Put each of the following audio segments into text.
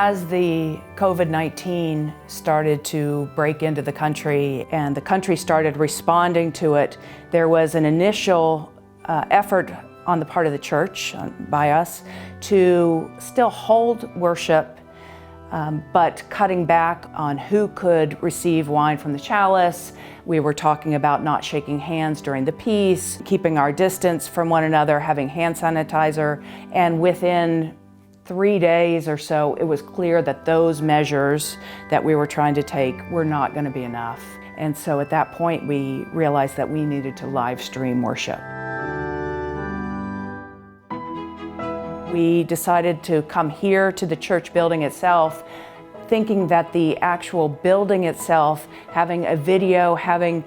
As the COVID-19 started to break into the country and the country started responding to it, there was an initial effort on the part of the church, by us, to still hold worship, but cutting back on who could receive wine from the chalice. We were talking about not shaking hands during the piece, keeping our distance from one another, having hand sanitizer, and within 3 days or so, it was clear that those measures that we were trying to take were not going to be enough. And so at that point, we realized that we needed to live stream worship. We decided to come here to the church building itself, thinking that the actual building itself, having a video, having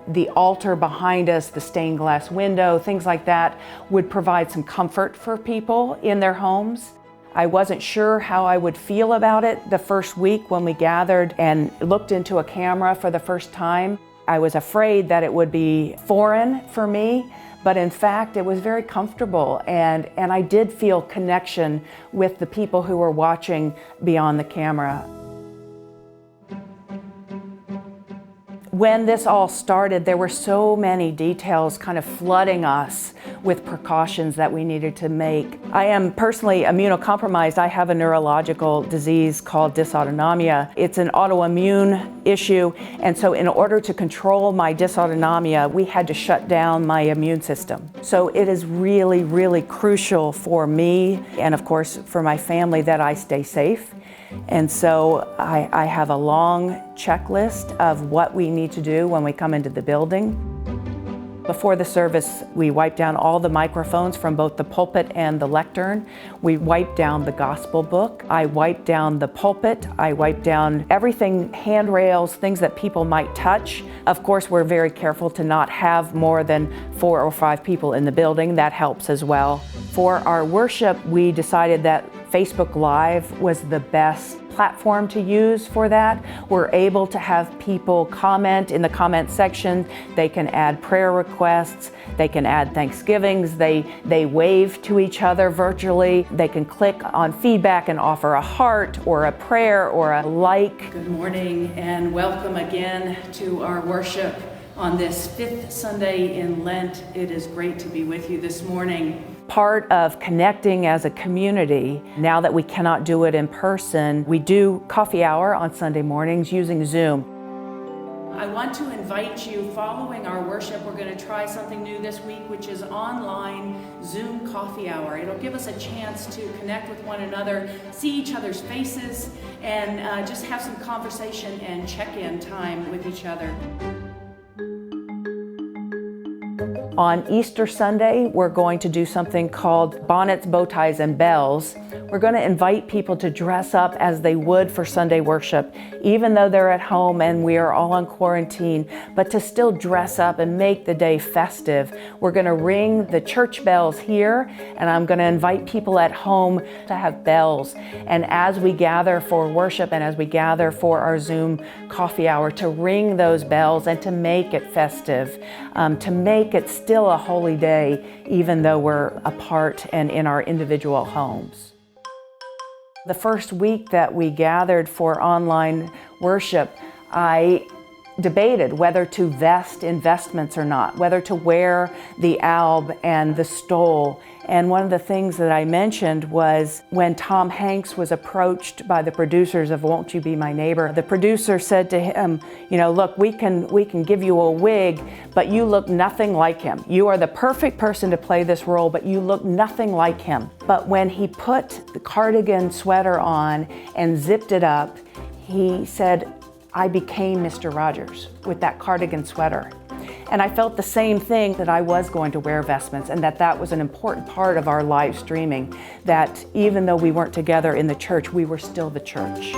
the altar behind us, the stained glass window, things like that, would provide some comfort for people in their homes. I wasn't sure how I would feel about it the first week when we gathered and looked into a camera for the first time. I was afraid that it would be foreign for me, but in fact it was very comfortable, and I did feel connection with the people who were watching beyond the camera. When this all started, there were so many details kind of flooding us with precautions that we needed to make. I am personally immunocompromised. I have a neurological disease called dysautonomia. It's an autoimmune issue, and so in order to control my dysautonomia, we had to shut down my immune system. So it is really, really crucial for me, and of course for my family, that I stay safe. And so I have a long checklist of what we need to do when we come into the building. Before the service, we wipe down all the microphones from both the pulpit and the lectern. We wipe down the gospel book. I wipe down the pulpit. I wipe down everything, handrails, things that people might touch. Of course, we're very careful to not have more than 4 or 5 people in the building. That helps as well. For our worship, we decided that Facebook Live was the best platform to use for that. We're able to have people comment in the comment section. They can add prayer requests. They can add thanksgivings. They wave to each other virtually. They can click on feedback and offer a heart or a prayer or a like. Good morning and welcome again to our worship on this 5th Sunday in Lent. It is great to be with you this morning. Part of connecting as a community, now that we cannot do it in person, we do coffee hour on Sunday mornings using Zoom. I want to invite you, following our worship, we're going to try something new this week, which is online Zoom coffee hour. It'll give us a chance to connect with one another, see each other's faces, and just have some conversation and check-in time with each other. On Easter Sunday, we're going to do something called Bonnets, Bow Ties, and Bells. We're going to invite people to dress up as they would for Sunday worship, even though they're at home and we are all on quarantine, but to still dress up and make the day festive. We're going to ring the church bells here, and I'm going to invite people at home to have bells. And as we gather for worship and as we gather for our Zoom coffee hour, to ring those bells and to make it festive, to make it still a holy day, even though we're apart and in our individual homes. The first week that we gathered for online worship, I debated whether to vest in vestments or not, whether to wear the alb and the stole. And one of the things that I mentioned was when Tom Hanks was approached by the producers of Won't You Be My Neighbor, the producer said to him, look, we can give you a wig, but you look nothing like him. You are the perfect person to play this role, but you look nothing like him. But when he put the cardigan sweater on and zipped it up, he said, I became Mr. Rogers with that cardigan sweater. And I felt the same thing, that I was going to wear vestments, and that was an important part of our live streaming, that even though we weren't together in the church, we were still the church.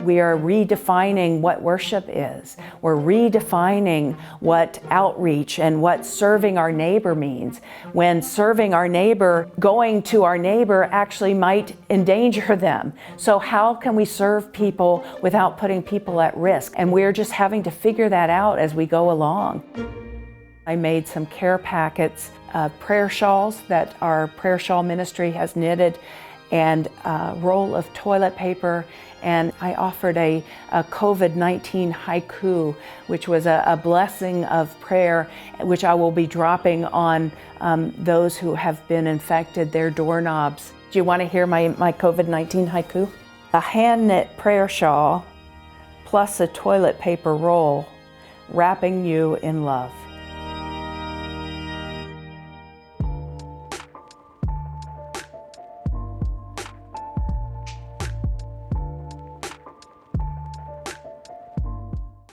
We are redefining what worship is. We're redefining what outreach and what serving our neighbor means. When serving our neighbor, going to our neighbor actually might endanger them. So how can we serve people without putting people at risk? And we're just having to figure that out as we go along. I made some care packets of prayer shawls that our prayer shawl ministry has knitted, and a roll of toilet paper, and I offered a COVID-19 haiku, which was a blessing of prayer, which I will be dropping on those who have been infected, their doorknobs. Do you want to hear my COVID-19 haiku? A hand-knit prayer shawl plus a toilet paper roll, wrapping you in love.